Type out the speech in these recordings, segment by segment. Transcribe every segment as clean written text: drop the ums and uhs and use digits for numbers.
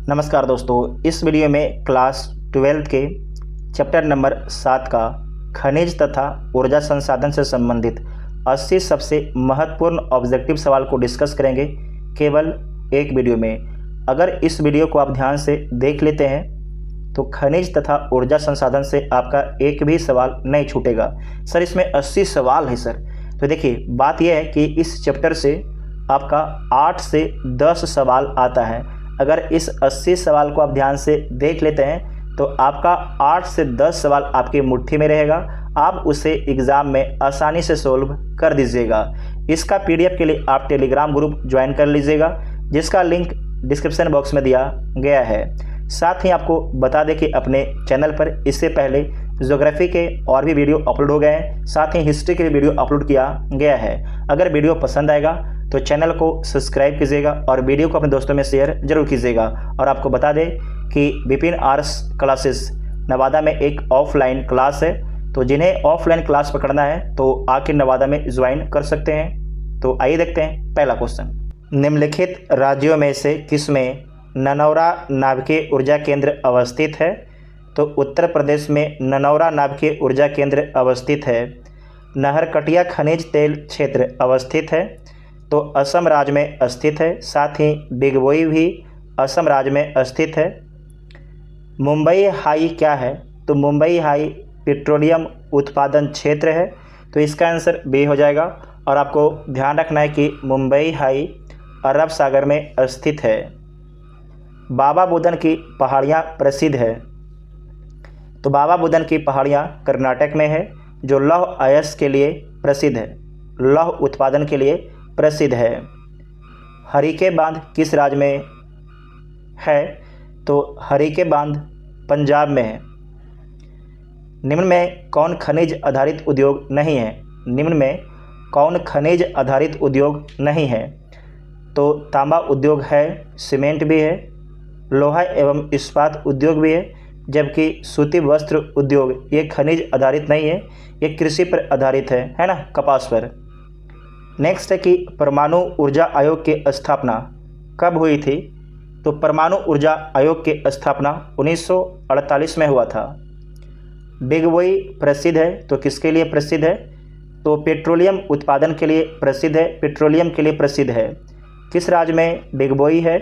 नमस्कार दोस्तों, इस वीडियो में क्लास 12 के चैप्टर नंबर 7 का खनिज तथा ऊर्जा संसाधन से संबंधित 80 सबसे महत्वपूर्ण ऑब्जेक्टिव सवाल को डिस्कस करेंगे केवल एक वीडियो में। अगर इस वीडियो को आप ध्यान से देख लेते हैं तो खनिज तथा ऊर्जा संसाधन से आपका एक भी सवाल नहीं छूटेगा। सर इसमें 80 सवाल है सर। तो देखिए, बात यह है कि इस चैप्टर से आपका 8 से 10 सवाल आता है। अगर इस 80 सवाल को आप ध्यान से देख लेते हैं तो आपका 8 से 10 सवाल आपकी मुट्ठी में रहेगा। आप उसे एग्ज़ाम में आसानी से सोल्व कर दीजिएगा। इसका पीडीएफ के लिए आप टेलीग्राम ग्रुप ज्वाइन कर लीजिएगा, जिसका लिंक डिस्क्रिप्शन बॉक्स में दिया गया है। साथ ही आपको बता दें कि अपने चैनल पर इससे पहले ज्योग्राफी के और भी वीडियो अपलोड हो गए हैं, साथ ही हिस्ट्री के वीडियो अपलोड किया गया है। अगर वीडियो पसंद आएगा तो चैनल को सब्सक्राइब कीजिएगा और वीडियो को अपने दोस्तों में शेयर जरूर कीजिएगा। और आपको बता दें कि विपिन आर्ट्स क्लासेस नवादा में एक ऑफलाइन क्लास है, तो जिन्हें ऑफलाइन क्लास पकड़ना है तो आके नवादा में ज्वाइन कर सकते हैं। तो आइए देखते हैं पहला क्वेश्चन। निम्नलिखित राज्यों में से किसमें ननौरा नाभिकीय ऊर्जा केंद्र अवस्थित है? तो उत्तर प्रदेश में ननौरा नाभिकीय ऊर्जा केंद्र अवस्थित है। नहरकटिया खनिज तेल क्षेत्र अवस्थित है तो असम राज्य में स्थित है। साथ ही डिगबोई भी असम राज्य में स्थित है। मुंबई हाई क्या है? तो मुंबई हाई पेट्रोलियम उत्पादन क्षेत्र है, तो इसका आंसर बी हो जाएगा। और आपको ध्यान रखना है कि मुंबई हाई अरब सागर में स्थित है। बाबा बुदन की पहाड़ियाँ प्रसिद्ध है, तो बाबा बुदन की पहाड़ियाँ कर्नाटक में है, जो लौह अयस्क के लिए प्रसिद्ध है, लौह उत्पादन के लिए प्रसिद्ध है। हरीके बांध किस राज्य में है? तो हरीके बांध पंजाब में है। निम्न में कौन खनिज आधारित उद्योग नहीं है? निम्न में कौन खनिज आधारित उद्योग नहीं है? तो तांबा उद्योग है, सीमेंट भी है, लोहा एवं इस्पात उद्योग भी है, जबकि सूती वस्त्र उद्योग ये खनिज आधारित नहीं है, ये कृषि पर आधारित है ना, कपास पर। नेक्स्ट है कि परमाणु ऊर्जा आयोग की स्थापना कब हुई थी? तो परमाणु ऊर्जा आयोग की स्थापना 1948 में हुआ था। डिगबोई प्रसिद्ध है, तो किसके लिए प्रसिद्ध है? तो पेट्रोलियम उत्पादन के लिए प्रसिद्ध है, पेट्रोलियम के लिए प्रसिद्ध है। किस राज्य में डिगबोई है?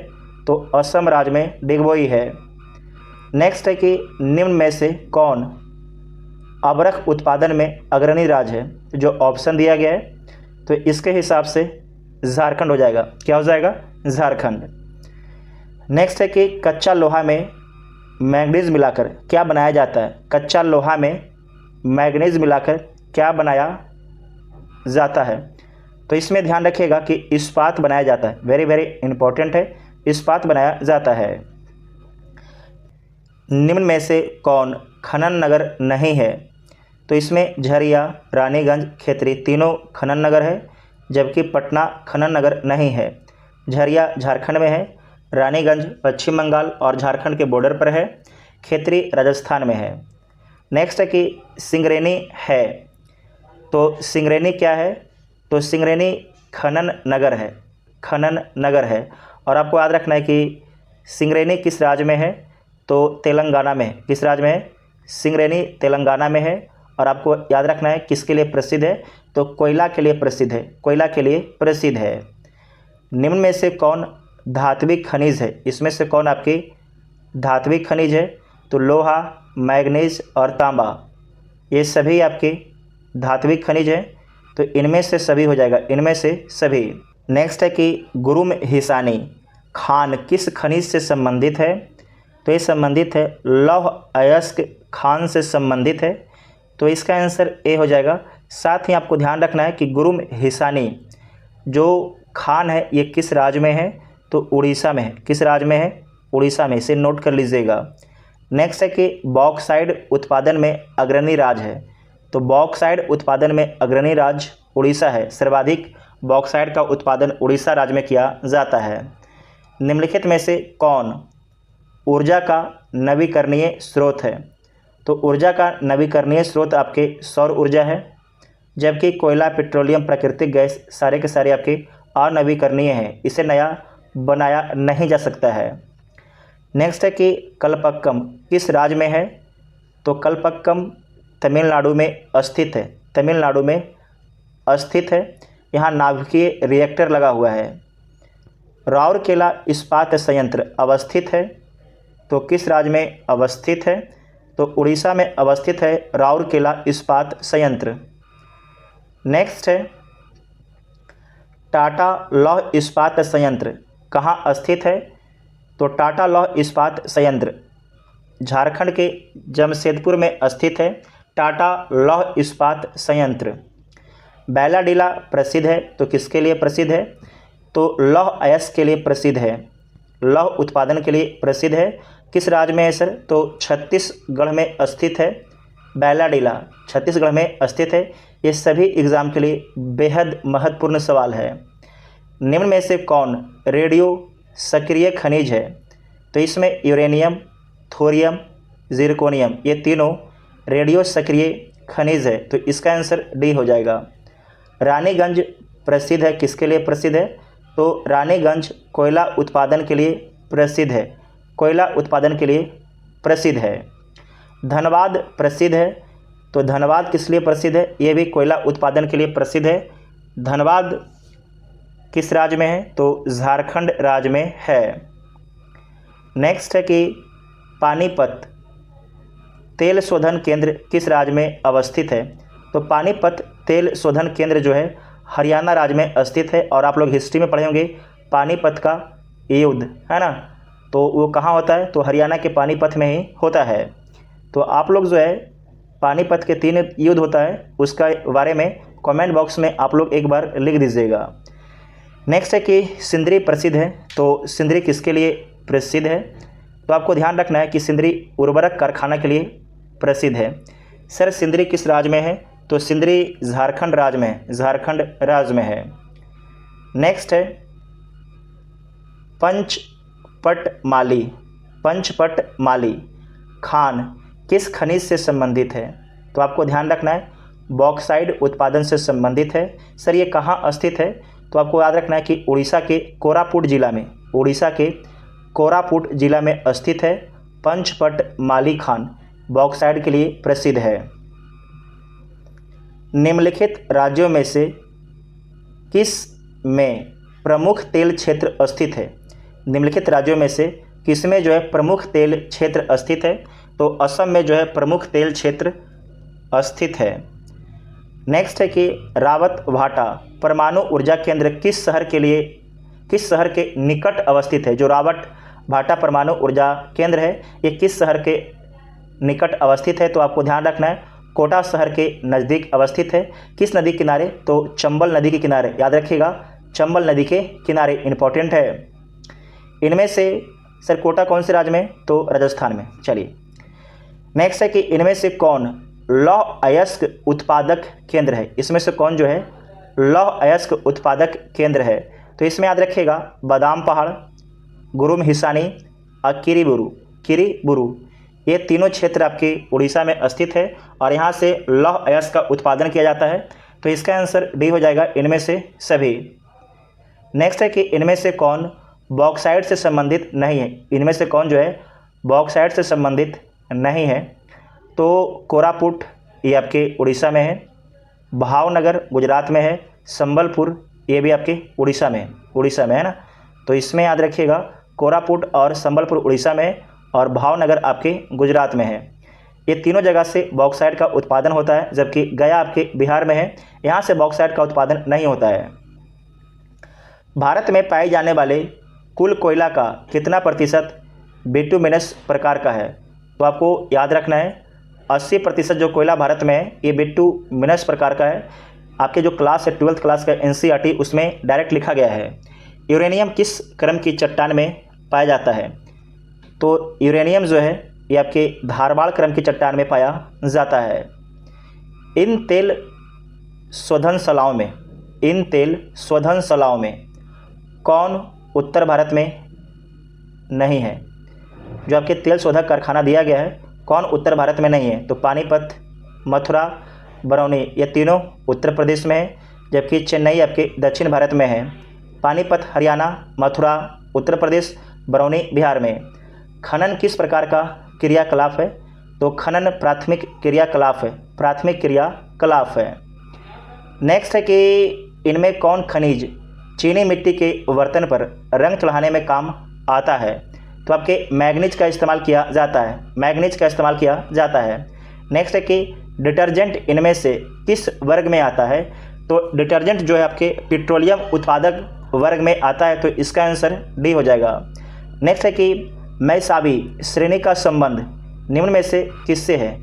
तो असम राज्य में डिगबोई है। नेक्स्ट है कि निम्न में से कौन अबरख उत्पादन में अग्रणी राज्य है? जो ऑप्शन दिया गया है तो इसके हिसाब से झारखंड हो जाएगा। क्या हो जाएगा? झारखंड। नेक्स्ट है कि कच्चा लोहा में मैंगनीज मिलाकर क्या बनाया जाता है? कच्चा लोहा में मैंगनीज मिलाकर क्या बनाया जाता है? तो इसमें ध्यान रखिएगा कि इस्पात बनाया जाता है। वेरी वेरी इंपॉर्टेंट है, इस्पात बनाया जाता है। निम्न में से कौन खनन नगर नहीं है? तो इसमें झरिया, रानीगंज, खेतरी तीनों खनन नगर है, जबकि पटना खनन नगर नहीं है। झरिया झारखंड में है, रानीगंज पश्चिम बंगाल और झारखंड के बॉर्डर पर है, खेतरी राजस्थान में है। नेक्स्ट है कि सिंगरेनी है, तो सिंगरेनी क्या है? तो सिंगरेनी खनन नगर है, खनन नगर है। और आपको याद रखना है कि सिंगरेनी किस राज्य में है? तो तेलंगाना में है। किस राज्य में है? सिंगरेनी तेलंगाना में है। और आपको याद रखना है किसके लिए प्रसिद्ध है? तो कोयला के लिए प्रसिद्ध है, कोयला के लिए प्रसिद्ध है। निम्न में से कौन धात्विक खनिज है? इसमें से कौन आपकी धात्विक खनिज है? तो लोहा, मैग्नीज और तांबा ये सभी आपके धात्विक खनिज है, तो इनमें से सभी हो जाएगा, इनमें से सभी। नेक्स्ट है कि गुरुम हिसानी खान किस खनिज से संबंधित है? तो ये संबंधित है लौह अयस्क खान से संबंधित है, तो इसका आंसर ए हो जाएगा। साथ ही आपको ध्यान रखना है कि गुरुम हिसानी जो खान है ये किस राज्य में है? तो उड़ीसा में है। किस राज्य में है? उड़ीसा में, इसे नोट कर लीजिएगा। नेक्स्ट है कि बॉक्साइड उत्पादन में अग्रणी राज्य है, तो बॉक्साइड उत्पादन में अग्रणी राज्य उड़ीसा है। सर्वाधिक बॉक्साइड का उत्पादन उड़ीसा राज्य में किया जाता है। निम्नलिखित में से कौन ऊर्जा का नवीकरणीय स्रोत है? तो ऊर्जा का नवीकरणीय स्रोत आपके सौर ऊर्जा है, जबकि कोयला, पेट्रोलियम, प्राकृतिक गैस सारे के सारे आपके अनवीकरणीय हैं, इसे नया बनाया नहीं जा सकता है। नेक्स्ट है कि कल्पक्कम किस राज्य में है? तो कल्पक्कम तमिलनाडु में स्थित है, तमिलनाडु में स्थित है। यहाँ नाभिकीय रिएक्टर लगा हुआ है। राउरकेला इस्पात संयंत्र अवस्थित है, तो किस राज्य में अवस्थित है? तो उड़ीसा में अवस्थित है राउरकेला इस्पात संयंत्र। नेक्स्ट है टाटा लौह इस्पात संयंत्र कहाँ स्थित है? तो टाटा लौह इस्पात संयंत्र झारखंड के जमशेदपुर में स्थित है टाटा लौह इस्पात संयंत्र। बैलाडीला प्रसिद्ध है, तो किसके लिए प्रसिद्ध है? तो लौह अयस्क के लिए प्रसिद्ध है, लौह उत्पादन के लिए प्रसिद्ध है। किस राज्य में है सर? तो छत्तीसगढ़ में स्थित है बैलाडीला, छत्तीसगढ़ में स्थित है। ये सभी एग्ज़ाम के लिए बेहद महत्वपूर्ण सवाल है। निम्न में से कौन रेडियो सक्रिय खनिज है? तो इसमें यूरेनियम, थोरियम, जिरकोनियम ये तीनों रेडियो सक्रिय खनिज है, तो इसका आंसर डी हो जाएगा। रानीगंज प्रसिद्ध है, किसके लिए प्रसिद्ध है? तो रानीगंज कोयला उत्पादन के लिए प्रसिद्ध है, कोयला उत्पादन के लिए प्रसिद्ध है। धनबाद प्रसिद्ध है, तो धनबाद किस लिए प्रसिद्ध है? ये भी कोयला उत्पादन के लिए प्रसिद्ध है। धनबाद किस राज्य में है? तो झारखंड राज्य में है। नेक्स्ट है कि पानीपत तेल शोधन केंद्र किस राज्य में अवस्थित है? तो पानीपत तेल शोधन केंद्र जो है हरियाणा राज्य में स्थित है। और आप लोग हिस्ट्री में पढ़े होंगे पानीपत का युद्ध, है ना, तो वो कहाँ होता है? तो हरियाणा के पानीपत में ही होता है। तो आप लोग जो है पानीपत के 3 युद्ध होता है उसका बारे में कमेंट बॉक्स में आप लोग एक बार लिख दीजिएगा। नेक्स्ट है कि सिंदरी प्रसिद्ध है, तो सिंदरी किसके लिए प्रसिद्ध है? तो आपको ध्यान रखना है कि सिंदरी उर्वरक कारखाना के लिए प्रसिद्ध है। सर सिंदरी किस राज्य में है? तो सिंदरी झारखंड राज्य में है, झारखंड राज्य में है। नेक्स्ट है पंचपटमाली, पंचपटमाली खान किस खनिज से संबंधित है? तो आपको ध्यान रखना है बॉक्साइड उत्पादन से संबंधित है। सर ये कहाँ स्थित है? तो आपको याद रखना है कि उड़ीसा के कोरापुट जिला में, उड़ीसा के कोरापुट जिला में स्थित है। पंचपटमाली खान बॉक्साइड के लिए प्रसिद्ध है। निम्नलिखित राज्यों में से किस में प्रमुख तेल क्षेत्र स्थित है? निम्नलिखित राज्यों में से किस में जो है प्रमुख तेल क्षेत्र स्थित है? तो असम में जो है प्रमुख तेल क्षेत्र स्थित है। नेक्स्ट है कि रावत भाटा परमाणु ऊर्जा केंद्र किस शहर के निकट अवस्थित है? जो रावत भाटा परमाणु ऊर्जा केंद्र है ये किस शहर के निकट अवस्थित है? तो आपको ध्यान रखना है कोटा शहर के नज़दीक अवस्थित है। किस नदी के किनारे? तो चंबल नदी के किनारे, याद रखिएगा चंबल नदी के किनारे, इंपॉर्टेंट है। इनमें से सर कोटा कौन से राज्य में? तो राजस्थान में। चलिए नेक्स्ट है कि इनमें से कौन लौह अयस्क उत्पादक केंद्र है? इसमें से कौन जो है लौह अयस्क उत्पादक केंद्र है? तो इसमें याद रखिएगा बादाम पहाड़, गुरुम हिसानी और किरीबुरू ये तीनों क्षेत्र आपके उड़ीसा में स्थित है और यहाँ से लौह अयस्क का उत्पादन किया जाता है। तो इसका आंसर डी हो जाएगा इनमें से सभी। नेक्स्ट है कि इनमें से कौन बॉक्साइट से संबंधित नहीं है? इनमें से कौन जो है बॉक्साइट से संबंधित नहीं है? तो कोरापुट ये आपके उड़ीसा में है, भावनगर गुजरात में है, संबलपुर ये भी आपके उड़ीसा में है ना। तो इसमें याद रखिएगा कोरापुट और संबलपुर उड़ीसा में है और भावनगर आपके गुजरात में है। ये तीनों जगह से बॉक्साइट का उत्पादन होता है, जबकि गया आपके बिहार में है, यहाँ से बॉक्साइट का उत्पादन नहीं होता है। भारत में पाए जाने वाले कुल कोयला का कितना प्रतिशत बिटुमिनस प्रकार का है? तो आपको याद रखना है 80% जो कोयला भारत में है ये बिटुमिनस प्रकार का है। आपके जो क्लास है 12th क्लास का NCERT उसमें डायरेक्ट लिखा गया है। यूरेनियम किस क्रम की चट्टान में पाया जाता है? तो यूरेनियम जो है ये आपके धारवाड़ क्रम की चट्टान में पाया जाता है। इन तेल शोधनशालाओं में कौन उत्तर भारत में नहीं है? जो आपके तेल शोधक कारखाना दिया गया है कौन उत्तर भारत में नहीं है? तो पानीपत, मथुरा, बरौनी ये तीनों उत्तर प्रदेश में है, जबकि चेन्नई आपके दक्षिण भारत में है। पानीपत हरियाणा, मथुरा उत्तर प्रदेश, बरौनी बिहार में। खनन किस प्रकार का क्रियाकलाप है? तो खनन प्राथमिक क्रियाकलाप है, प्राथमिक क्रियाकलाप है। नेक्स्ट है कि इनमें कौन खनिज चीनी मिट्टी के बर्तन पर रंग चढ़ाने में काम आता है? तो आपके मैग्नीज का इस्तेमाल किया जाता है, मैग्नीज का इस्तेमाल किया जाता है। नेक्स्ट है कि डिटर्जेंट इनमें से किस वर्ग में आता है? तो डिटर्जेंट जो है आपके पेट्रोलियम उत्पादक वर्ग में आता है, तो इसका आंसर डी हो जाएगा। नेक्स्ट है कि मैसाबी श्रेणी का संबंध निम्न में से किससे है?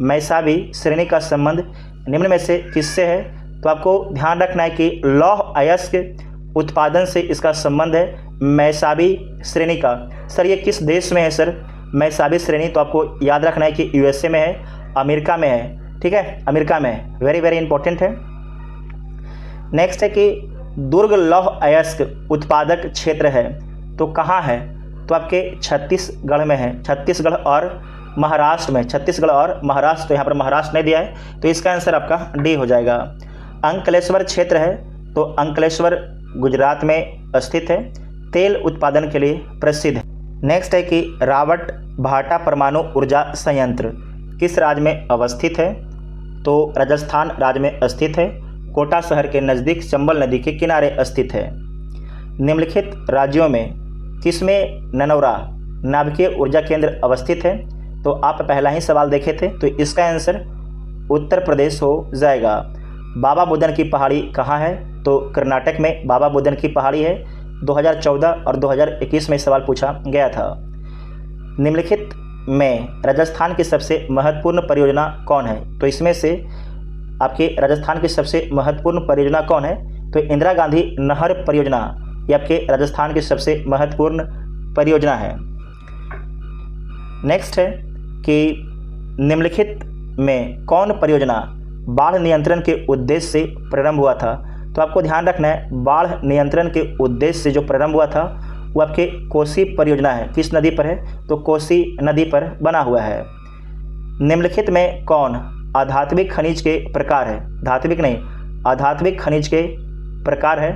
मैसाबी श्रेणी का संबंध निम्न में से किससे है? तो आपको ध्यान रखना है कि लौह अयस्क उत्पादन से इसका संबंध है, मैसाबी श्रेणी का। सर ये किस देश में है सर मैसाबी श्रेणी? तो आपको याद रखना है कि यूएसए में है, अमेरिका में है, ठीक है, अमेरिका में है, वेरी वेरी इंपॉर्टेंट है। नेक्स्ट है कि दुर्ग लौह अयस्क उत्पादक क्षेत्र है, तो कहाँ है? तो आपके छत्तीसगढ़ में है, छत्तीसगढ़ और महाराष्ट्र में, छत्तीसगढ़ और महाराष्ट्र। तो यहाँ पर महाराष्ट्र नहीं दिया है, तो इसका आंसर आपका डी हो जाएगा। अंकलेश्वर क्षेत्र है, तो अंकलेश्वर गुजरात में स्थित है, तेल उत्पादन के लिए प्रसिद्ध है। नेक्स्ट है कि रावट भाटा परमाणु ऊर्जा संयंत्र किस राज्य में अवस्थित है? तो राजस्थान राज्य में स्थित है, कोटा शहर के नज़दीक चंबल नदी के किनारे स्थित है। निम्नलिखित राज्यों में किसमें ननौरा नाभिकीय ऊर्जा केंद्र अवस्थित है? तो आप पहला ही सवाल देखे थे, तो इसका आंसर उत्तर प्रदेश हो जाएगा। बाबा बुदन की पहाड़ी कहाँ है? तो कर्नाटक में बाबा बुदन की पहाड़ी है। 2014 और 2021 में सवाल पूछा गया था। निम्नलिखित में राजस्थान की सबसे महत्वपूर्ण परियोजना कौन है? तो इसमें से आपके राजस्थान की सबसे महत्वपूर्ण परियोजना कौन है? तो इंदिरा गांधी नहर परियोजना ये आपके राजस्थान की सबसे महत्वपूर्ण परियोजना है। नेक्स्ट है कि निम्नलिखित में कौन परियोजना बाढ़ नियंत्रण के उद्देश्य से प्रारंभ हुआ था? तो आपको ध्यान रखना है, बाढ़ नियंत्रण के उद्देश्य से जो प्रारंभ हुआ था वो आपके कोसी परियोजना है। किस नदी पर है? तो कोसी नदी पर बना हुआ है। निम्नलिखित में कौन आधात्मिक खनिज के प्रकार है? धात्विक नहीं, आधात्मिक खनिज के प्रकार है।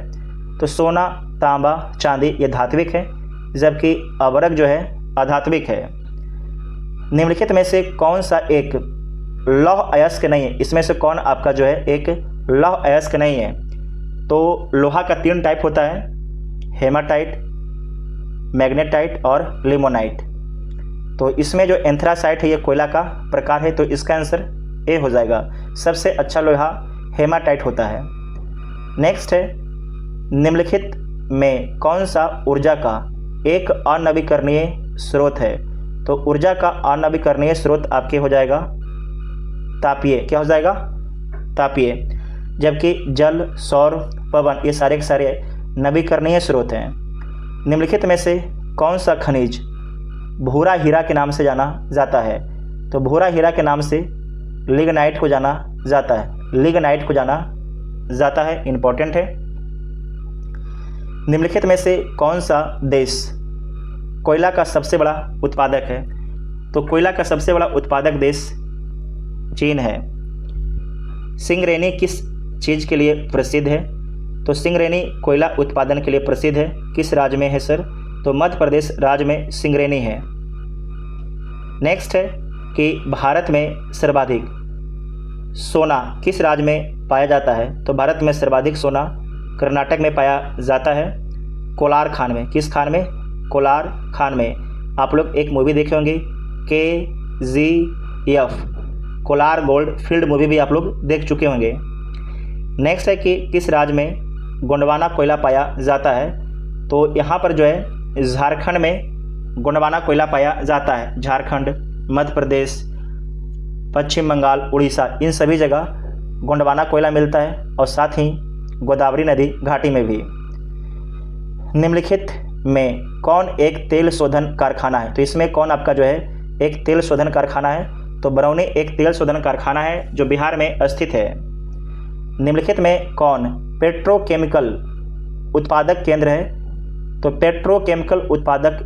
तो सोना, तांबा, चांदी ये धात्विक है, जबकि अवरक जो है आधात्मिक है। निम्नलिखित में से कौन सा एक लौह अयस्क नहीं है? इसमें से कौन आपका जो है एक लौह अयस्क नहीं है? तो लोहा का 3 टाइप होता है, हेमाटाइट, मैग्नेटाइट और लिमोनाइट। तो इसमें जो एंथ्रासाइट है ये कोयला का प्रकार है, तो इसका आंसर ए हो जाएगा। सबसे अच्छा लोहा हेमाटाइट होता है। नेक्स्ट है निम्नलिखित में कौन सा ऊर्जा का एक अनवीकरणीय स्रोत है? तो ऊर्जा का अनवीकरणीय स्रोत आपके हो जाएगा तापीय। क्या हो जाएगा? तापीय। जबकि जल, सौर, पवन ये सारे के सारे नवीकरणीय स्रोत हैं। निम्नलिखित में से कौन सा खनिज भूरा हीरा के नाम से जाना जाता है? तो भूरा हीरा के नाम से लिग्नाइट को जाना जाता है, लिग्नाइट को जाना जाता है, इंपॉर्टेंट है। निम्नलिखित में से कौन सा देश कोयला का सबसे बड़ा उत्पादक है? तो कोयला का सबसे बड़ा उत्पादक देश चीन है। सिंगरेनी किस चीज़ के लिए प्रसिद्ध है? तो सिंगरेनी कोयला उत्पादन के लिए प्रसिद्ध है। किस राज्य में है सर? तो मध्य प्रदेश राज्य में सिंगरेनी है। नेक्स्ट है कि भारत में सर्वाधिक सोना किस राज्य में पाया जाता है? तो भारत में सर्वाधिक सोना कर्नाटक में पाया जाता है, कोलार खान में। किस खान में? कोलार खान में। आप लोग एक मूवी देखे होंगे KGF, Kolar gold field movie भी आप लोग देख चुके होंगे। नेक्स्ट है कि किस राज्य में गोंडवाना कोयला पाया जाता है? तो यहाँ पर जो है झारखंड में गोंडवाना कोयला पाया जाता है। झारखंड, मध्य प्रदेश, पश्चिम बंगाल, उड़ीसा इन सभी जगह गोंडवाना कोयला मिलता है, और साथ ही गोदावरी नदी घाटी में भी। निम्नलिखित में कौन एक तेल शोधन कारखाना है? तो इसमें कौन आपका जो है एक तेल शोधन कारखाना है? तो बरौनी एक तेल शोधन कारखाना है जो बिहार में स्थित है। निम्नलिखित में कौन पेट्रोकेमिकल उत्पादक केंद्र है? तो पेट्रोकेमिकल उत्पादक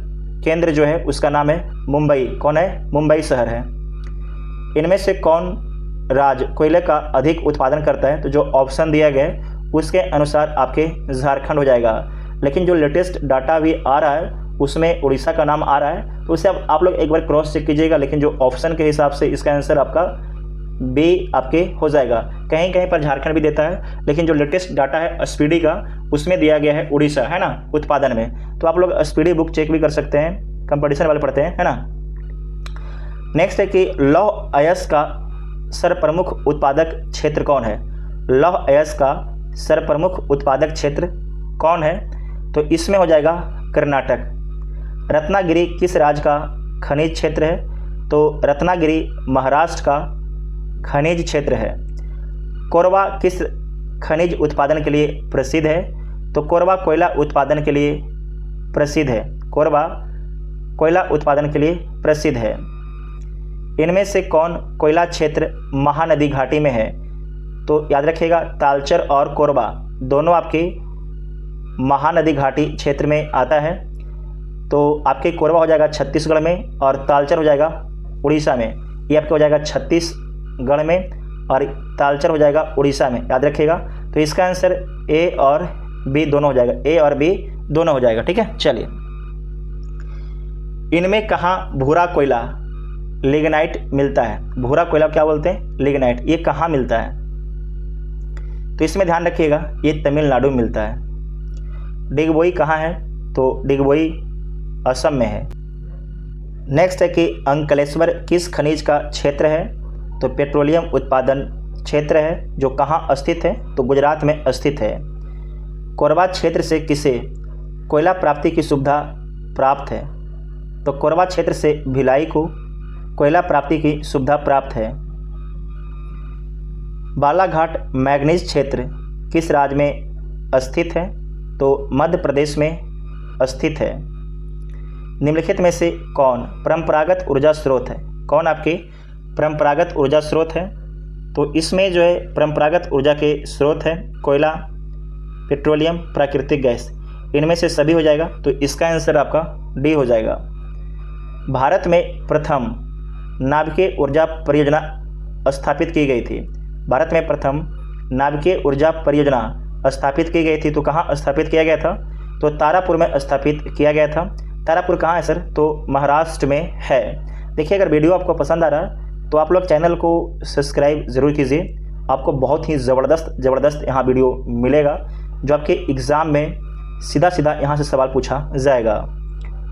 केंद्र जो है उसका नाम है मुंबई। कौन है? मुंबई शहर है। इनमें से कौन राज्य कोयले का अधिक उत्पादन करता है? तो जो ऑप्शन दिया गया है उसके अनुसार आपके झारखंड हो जाएगा। लेकिन जो लेटेस्ट डाटा भी आ रहा है उसमें उड़ीसा का नाम आ रहा है, तो उसे आप लोग एक बार क्रॉस चेक कीजिएगा। लेकिन जो ऑप्शन के हिसाब से इसका आंसर आपका बी आपके हो जाएगा। कहीं कहीं पर झारखंड भी देता है, लेकिन जो लेटेस्ट डाटा है स्पीडी का उसमें दिया गया है उड़ीसा, है ना, उत्पादन में। तो आप लोग स्पीडी बुक चेक भी कर सकते हैं, कंपटीशन वाले पढ़ते हैं, है ना। नेक्स्ट है कि लौह अयस्क का सर्वप्रमुख उत्पादक क्षेत्र कौन है। लौह अयस्क का सर्वप्रमुख उत्पादक क्षेत्र कौन है, तो इसमें हो जाएगा कर्नाटक। रत्नागिरी किस राज्य का खनिज क्षेत्र है, तो रत्नागिरी महाराष्ट्र का खनिज क्षेत्र है। कोरबा किस खनिज उत्पादन के लिए प्रसिद्ध है, तो कोरबा कोयला उत्पादन के लिए प्रसिद्ध है। कोरबा कोयला उत्पादन के लिए प्रसिद्ध है। इनमें से कौन कोयला क्षेत्र महानदी घाटी में है, तो याद रखिएगा तालचर और कोरबा दोनों आपके महानदी घाटी क्षेत्र में आता है। तो आपके कोरबा हो जाएगा छत्तीसगढ़ में और तालचर हो जाएगा उड़ीसा में। ये आपके हो जाएगा छत्तीसगढ़ में और तालचर हो जाएगा उड़ीसा में, याद रखिएगा। तो इसका आंसर ए और बी दोनों हो जाएगा, ए और बी दोनों हो जाएगा, ठीक है। चलिए, इनमें कहाँ भूरा कोयला लिग्नाइट मिलता है। भूरा कोयला क्या बोलते हैं, लिग्नाइट। ये कहाँ मिलता है, तो इसमें ध्यान रखिएगा ये तमिलनाडु में मिलता है। डिगबोई कहाँ है, तो डिगबोई असम में है। नेक्स्ट है कि अंकलेश्वर किस खनिज का क्षेत्र है, तो पेट्रोलियम उत्पादन क्षेत्र है, जो कहाँ स्थित है, तो गुजरात में स्थित है। कोरबा क्षेत्र से किसे कोयला प्राप्ति की सुविधा प्राप्त है, तो कोरबा क्षेत्र से भिलाई को कोयला प्राप्ति की सुविधा प्राप्त है। बालाघाट मैग्नीज क्षेत्र किस राज्य में स्थित है, तो मध्य प्रदेश में स्थित है। निम्नलिखित में से कौन परंपरागत ऊर्जा स्रोत है। कौन आपके परंपरागत ऊर्जा स्रोत है, तो इसमें जो है परंपरागत ऊर्जा के स्रोत है कोयला, पेट्रोलियम, प्राकृतिक गैस। इनमें से सभी हो जाएगा, तो इसका आंसर आपका डी हो जाएगा। भारत में प्रथम नाभिकीय ऊर्जा परियोजना स्थापित की गई थी। भारत में प्रथम नाभिकीय ऊर्जा परियोजना स्थापित की गई थी, तो कहाँ स्थापित किया गया था, तो तारापुर में स्थापित किया गया था। तारापुर कहाँ है सर, तो महाराष्ट्र में है। देखिए, अगर वीडियो आपको पसंद आ रहा है तो आप लोग चैनल को सब्सक्राइब ज़रूर कीजिए। आपको बहुत ही ज़बरदस्त यहाँ वीडियो मिलेगा, जो आपके एग्ज़ाम में सीधा यहाँ से सवाल पूछा जाएगा।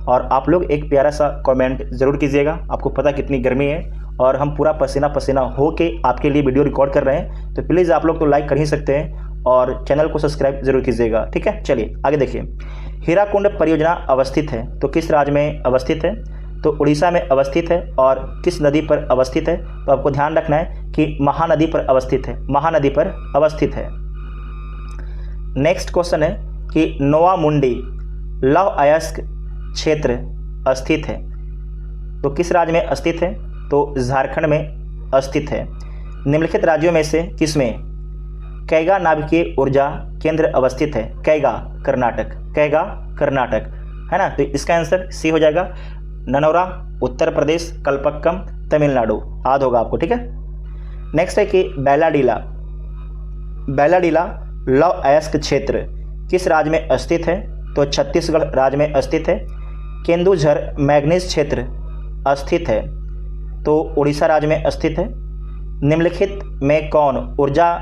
और आप लोग एक प्यारा सा कमेंट ज़रूर कीजिएगा। आपको पता कितनी गर्मी है और हम पूरा पसीना पसीना हो के आपके लिए वीडियो रिकॉर्ड कर रहे हैं, तो प्लीज़ आप लोग तो लाइक कर ही सकते हैं और चैनल को सब्सक्राइब जरूर कीजिएगा, ठीक है। चलिए आगे देखिए, हीराकुंड परियोजना अवस्थित है, तो किस राज्य में अवस्थित है, तो उड़ीसा में अवस्थित है। और किस नदी पर अवस्थित है, तो आपको ध्यान रखना है कि महानदी पर अवस्थित है, महानदी पर अवस्थित है। नेक्स्ट क्वेश्चन है कि नोवा मुंडी लौह अयस्क क्षेत्र स्थित है, तो किस राज्य में स्थित है, तो झारखंड में स्थित है। निम्नलिखित राज्यों में से किसमें कैगा नाभिकीय ऊर्जा केंद्र अवस्थित है। कैगा कर्नाटक, कैगा कर्नाटक, है ना। तो इसका आंसर सी हो जाएगा। ननौरा उत्तर प्रदेश, कलपक्कम तमिलनाडु, याद होगा आपको, ठीक है। नेक्स्ट है कि बैलाडीला लौह अयस्क क्षेत्र किस राज्य में स्थित है, तो छत्तीसगढ़ राज्य में स्थित है। केंदुझर मैग्नीज क्षेत्र स्थित है, तो उड़ीसा राज्य में स्थित है। निम्नलिखित में कौन ऊर्जा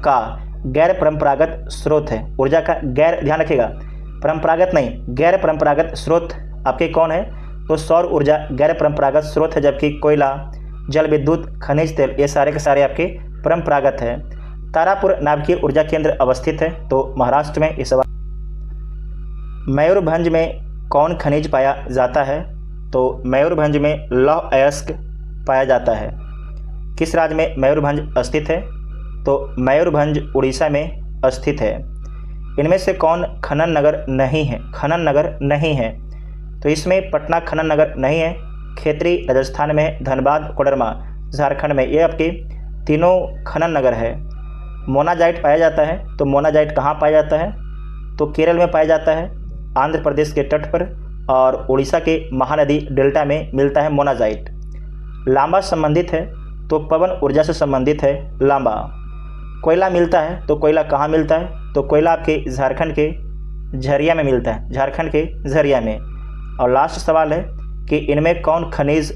का गैर परंपरागत स्रोत है। ऊर्जा का गैर, ध्यान रखिएगा, परंपरागत नहीं, गैर परंपरागत स्रोत आपके कौन है, तो सौर ऊर्जा गैर परंपरागत स्रोत है, जबकि कोयला, जल विद्युत, खनिज तेल ये सारे के सारे आपके परंपरागत है। तारापुर नाभिकीय ऊर्जा केंद्र अवस्थित है, तो महाराष्ट्र में। इस सवाल मयूरभंज में कौन खनिज पाया जाता है, तो मयूरभंज में लौह अयस्क पाया जाता है। किस राज्य में मयूरभंज स्थित है, तो मयूरभंज उड़ीसा में स्थित है। इनमें से कौन खनन नगर नहीं है, खनन नगर नहीं है, तो इसमें पटना खनन नगर नहीं है। खेतरी राजस्थान में, धनबाद कोडरमा झारखंड में, ये आपके तीनों खनन नगर है। मोनाजाइट पाया जाता है, तो मोनाजाइट कहाँ पाया जाता है, तो केरल में पाया जाता है, आंध्र प्रदेश के तट पर, और उड़ीसा के महानदी डेल्टा में मिलता है मोनाजाइट। लांबा संबंधित है, तो पवन ऊर्जा से संबंधित है लांबा। कोयला मिलता है, तो कोयला कहाँ मिलता है, तो कोयला आपके झारखंड के झरिया में मिलता है, झारखंड के झरिया में। और लास्ट सवाल है कि इनमें कौन खनिज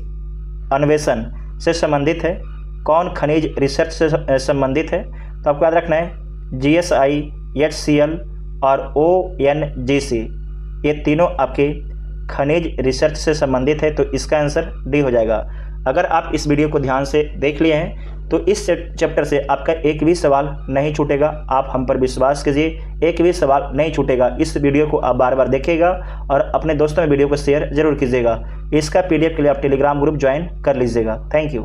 अन्वेषण से संबंधित है, कौन खनिज रिसर्च से संबंधित है। तो आपको याद रखना है GSI, HCL और ONGC, ये तीनों आपके खनिज रिसर्च से संबंधित है। तो इसका आंसर डी हो जाएगा। अगर आप इस वीडियो को ध्यान से देख लिए हैं तो इस चैप्टर से आपका एक भी सवाल नहीं छूटेगा। आप हम पर विश्वास कीजिए, एक भी सवाल नहीं छूटेगा। इस वीडियो को आप बार बार देखिएगा और अपने दोस्तों में वीडियो को शेयर जरूर कीजिएगा। इसका PDF के लिए आप टेलीग्राम ग्रुप ज्वाइन कर लीजिएगा। Thank you.